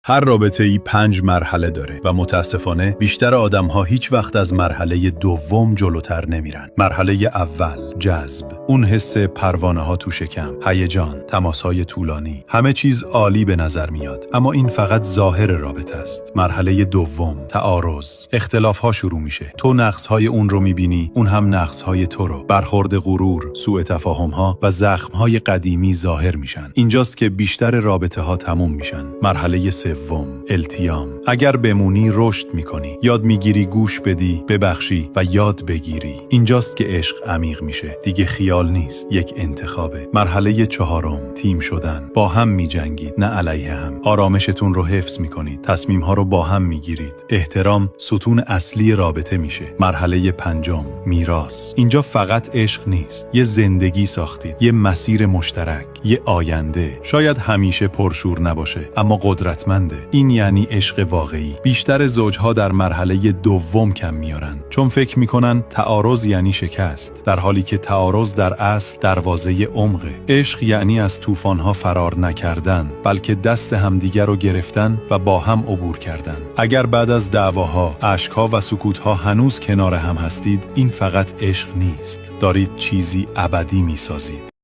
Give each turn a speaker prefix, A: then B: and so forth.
A: هر رابطه‌ای 5 مرحله داره و متاسفانه بیشتر آدم‌ها هیچ وقت از مرحله دوم جلوتر نمیرن. مرحله اول، جذب. اون حس پروانه‌ها تو شکم، هیجان، تماس‌های طولانی. همه چیز عالی به نظر میاد، اما این فقط ظاهر رابطه است. مرحله دوم، تعارض. اختلاف‌ها شروع میشه. تو نقص‌های اون رو می‌بینی، اون هم نقص‌های تو رو. برخورد غرور، سوء تفاهم‌ها و زخم‌های قدیمی ظاهر میشن. اینجاست که بیشتر رابطه‌ها تموم میشن. مرحله سوم، التیام. اگر بمونی رشد میکنی، یاد میگیری گوش بدی، ببخشی و یاد بگیری. اینجاست که عشق عمیق میشه. دیگه خیال نیست، یک انتخابه. مرحله چهارم، تیم شدن. با هم میجنگید، نه علیه هم. آرامشتون رو حفظ میکنید، تصمیم‌ها رو با هم میگیرید. احترام ستون اصلی رابطه میشه. مرحله پنجم، میراث. اینجا فقط عشق نیست، یه زندگی ساختید، یه مسیر مشترک، یه آینده. شاید همیشه پرشور نباشه، اما قدرتمنده. این یعنی عشق واقعی. بیشتر زوجها در مرحله دوم کم میارن، چون فکر میکنن تعارض یعنی شکست، در حالی که تعارض در اصل دروازه عمقه. عشق یعنی از طوفان‌ها فرار نکردن، بلکه دست همدیگر رو گرفتن و با هم عبور کردن. اگر بعد از دعواها، اشک‌ها و سکوت‌ها هنوز کنار هم هستید، این فقط عشق نیست، دارید چیزی ابدی میسازید.